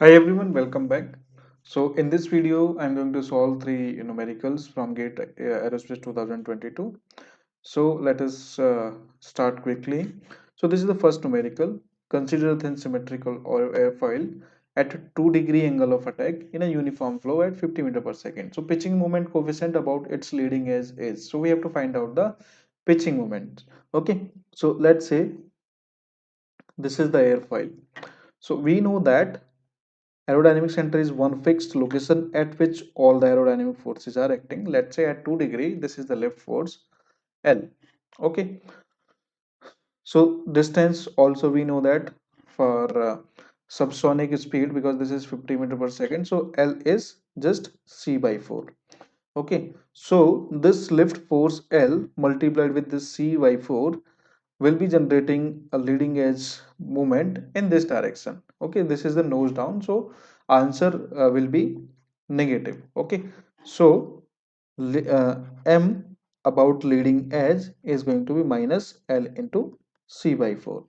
Hi everyone, welcome back. So in this video, I'm going to solve three numericals from GATE Aerospace 2022. So let us start quickly. So this is the first numerical. Consider a thin symmetrical or airfoil at a 2-degree angle of attack in a uniform flow at 50 meter per second. So pitching moment coefficient about its leading edge is. So we have to find out the pitching moment. Okay. So let's say this is the airfoil. So we know that aerodynamic center is one fixed location at which all the aerodynamic forces are acting. Let's say at 2 degree, this is the left force L. Okay. So distance also we know that for subsonic speed, because this is 50 meter per second. So L is just C by 4. Okay. So this lift force L multiplied with this C by 4 will be generating a leading edge movement in this direction. Okay, this is the nose down, so answer will be negative. Okay, so m about leading edge is going to be minus L into C by 4.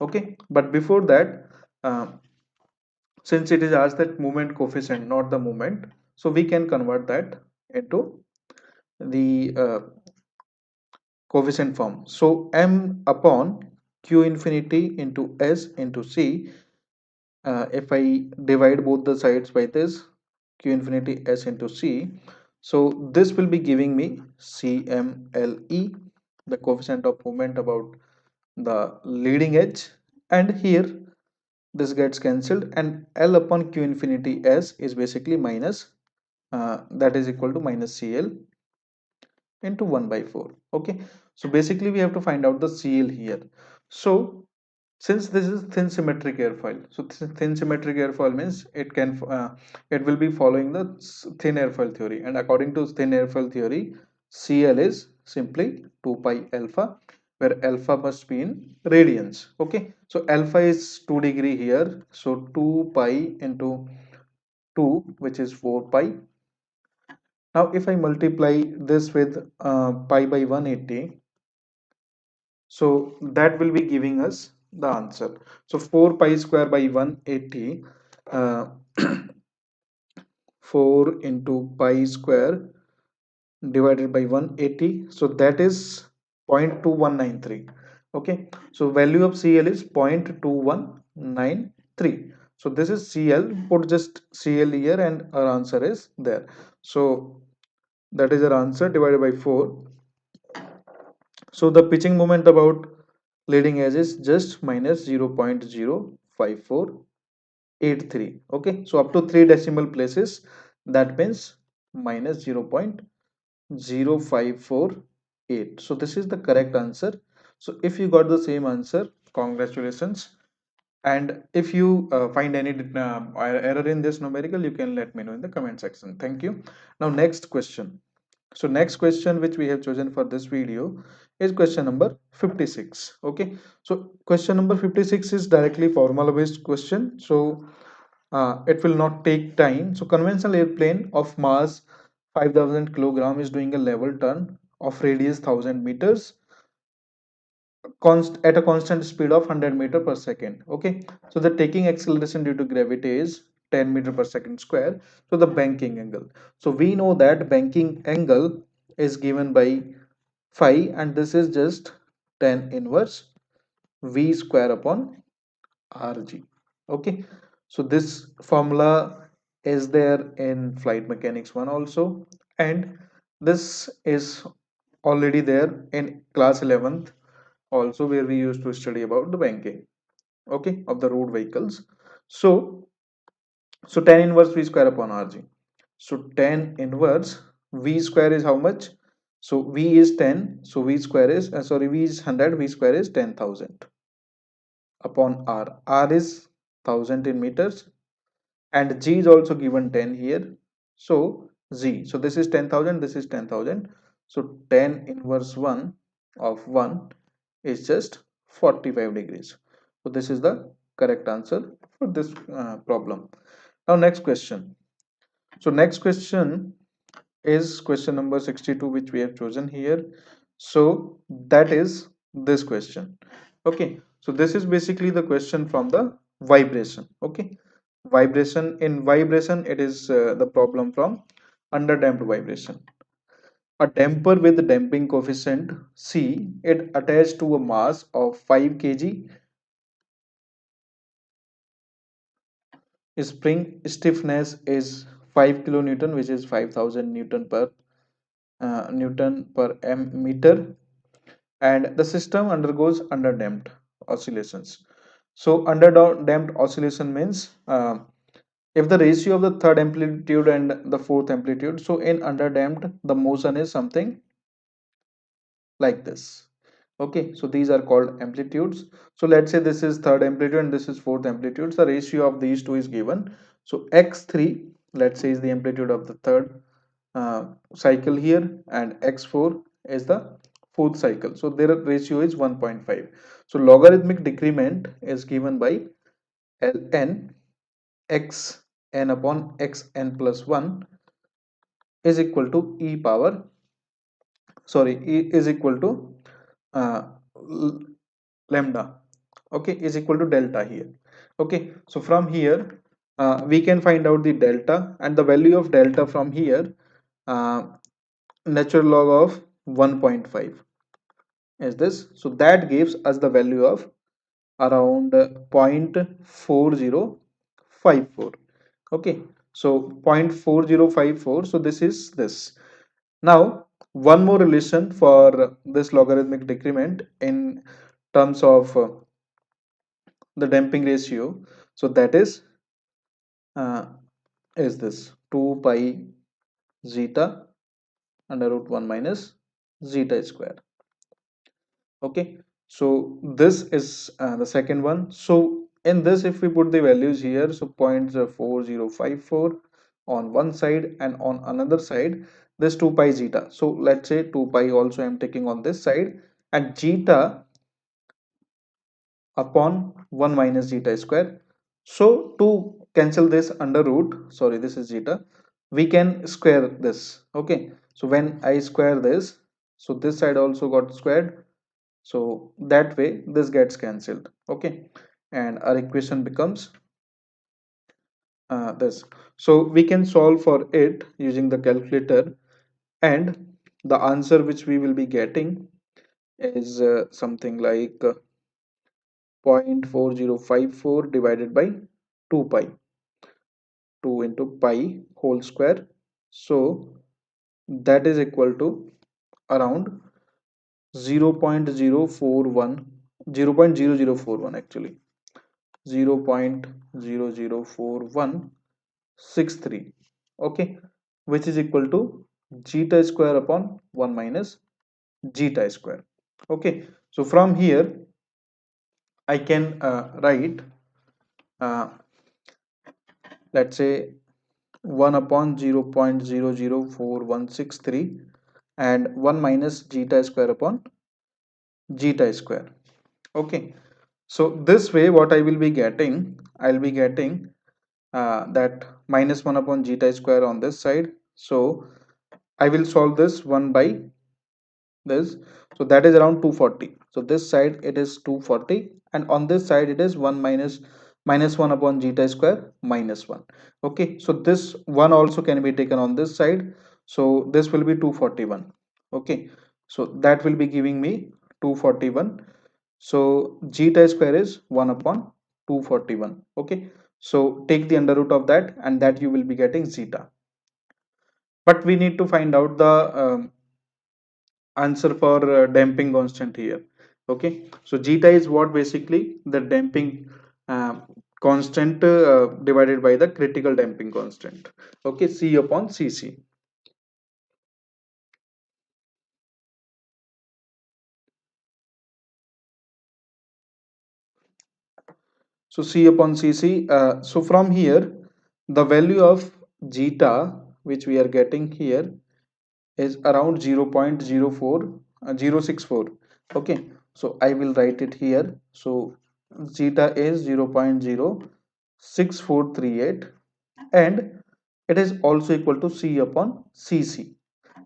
Okay, but before that, uh, since it is asked that movement coefficient, not the movement, so we can convert that into the coefficient form. So m upon q infinity into s into c. If I divide both the sides by this q infinity s into c, so this will be giving me cmle, the coefficient of movement about the leading edge, and here this gets cancelled, and l upon q infinity s is basically minus, that is equal to minus cl into 1 by 4. Okay, so basically we have to find out the cl here. So since this is thin symmetric airfoil, so thin symmetric airfoil means it will be following the thin airfoil theory, and according to thin airfoil theory, cl is simply 2 pi alpha, where alpha must be in radians. Okay, so alpha is 2 degree here, so 2 pi into 2, which is 4 pi. Now if I multiply this with pi by 180, so that will be giving us the answer. So 4 pi square by 180, uh, 4 into pi square divided by 180, so that is 0.2193. Okay, so value of cl is 0.2193. So this is cl, put just cl here and our answer is there. So that is our answer divided by 4. So the pitching moment about leading edge is just minus 0.05483. Okay, so up to 3 decimal places, that means minus 0.0548. So this is the correct answer. So if you got the same answer, congratulations. And if you find any error in this numerical, you can let me know in the comment section. Thank you. Now next question. So next question which we have chosen for this video is question number 56. Okay, so question number 56 is directly formula based question, so it will not take time. So conventional airplane of mass 5000 kilogram is doing a level turn of radius 1000 meters at a constant speed of 100 meter per second. Okay, so the taking acceleration due to gravity is 10 meter per second square. So the banking angle, so we know that banking angle is given by phi, and this is just tan inverse v square upon rg. Okay, so this formula is there in flight mechanics 1 also, and this is already there in class 11th also, where we used to study about the banking, okay, of the road vehicles. So tan inverse v square upon rg. So tan inverse v square is how much? So v is 10, so v square is sorry, v is 100, v square is 10,000 upon r is 1000 in meters, and g is also given 10 here. So z, so this is 10,000, this is 10,000, so tan inverse 1 of 1 is just 45 degrees. So this is the correct answer for this problem. Now next question. So next question is question number 62, which we have chosen here. So that is this question. Okay, so this is basically the question from the vibration. Okay, Vibration, in vibration it is the problem from underdamped vibration. A damper with damping coefficient C, it attached to a mass of 5 kg, spring stiffness is 5 kilonewton, which is 5000 newton per m meter, and the system undergoes underdamped oscillations. So underdamped oscillation means if the ratio of the third amplitude and the fourth amplitude, so in underdamped the motion is something like this. Okay, so these are called amplitudes. So let's say this is third amplitude and this is fourth amplitude. The ratio of these two is given. So x3, let's say, is the amplitude of the third cycle here, and x4 is the fourth cycle. So their ratio is 1.5. So logarithmic decrement is given by ln x n upon x n plus 1 is equal to e power, sorry, e is equal to uh, lambda, okay, is equal to delta here. Okay, so from here we can find out the delta, and the value of delta from here, uh, natural log of 1.5 is this. So that gives us the value of around 0.4054. Okay, so 0.4054, so this is this. Now one more relation for this logarithmic decrement in terms of the damping ratio, so that uh, is this 2 pi zeta under root 1 minus zeta square. Okay, so this is the second one. So in this, if we put the values here, so 0.4054 on one side, and on another side this 2 pi zeta, so let's say 2 pi also I'm taking on this side, and zeta upon 1 minus zeta square. So to cancel this under root, sorry, this is zeta, we can square this. Okay, so when I square this, so this side also got squared, so that way this gets cancelled. Okay, and our equation becomes this. So we can solve for it using the calculator, and the answer which we will be getting is something like 0.4054 divided by 2 pi, 2 into pi whole square, so that is equal to around 0.041, 0.0041 actually, 0.004163. Okay, which is equal to zeta square upon 1 minus zeta square. Okay, so from here I can write, uh, let's say, 1 upon 0.004163 and 1 minus zeta square upon zeta square. Okay, so this way what I will be getting, I'll be getting that minus 1 upon zeta square on this side. So I will solve this 1 by this, so that is around 240. So this side it is 240, and on this side it is 1 minus 1 upon zeta square minus 1. Okay, so this one also can be taken on this side, so this will be 241. Okay, so that will be giving me 241. So zeta square is 1 upon 241. Okay, so take the under root of that, and that you will be getting zeta. But we need to find out the answer for damping constant here. Okay, so zeta is what, basically the damping uh, constant divided by the critical damping constant. Okay, C upon Cc. So C upon Cc, so from here the value of zeta which we are getting here is around 0.064. Okay, so I will write it here. So zeta is 0.06438, and it is also equal to C upon Cc,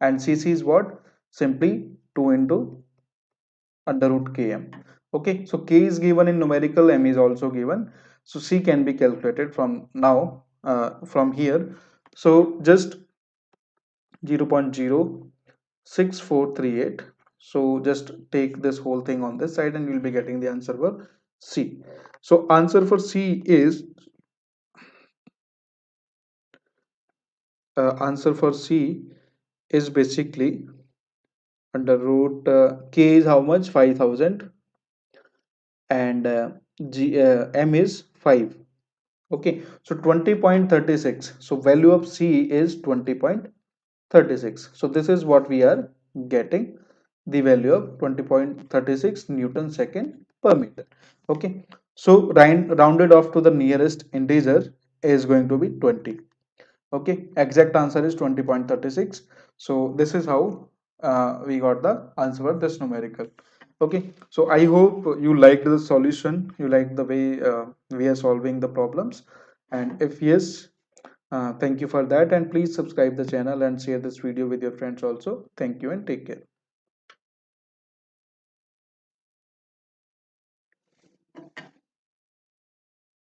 and Cc is what, simply 2 into under root km. Okay, so k is given in numerical, m is also given, So C can be calculated from now, from here. So just 0.06438. So just take this whole thing on this side and you'll be getting the answer for C. So answer for C is basically under root K is how much? 5000, and M is 5. Okay, so 20.36. So value of C is 20.36. So this is what we are getting, the value of 20.36 Newton second per meter. Okay, so rounded off to the nearest integer is going to be 20. Okay, exact answer is 20.36. So this is how we got the answer for this numerical. Okay, so I hope you liked the solution, you liked the way we are solving the problems, and if yes, thank you for that, and please subscribe the channel and share this video with your friends also. Thank you and take care.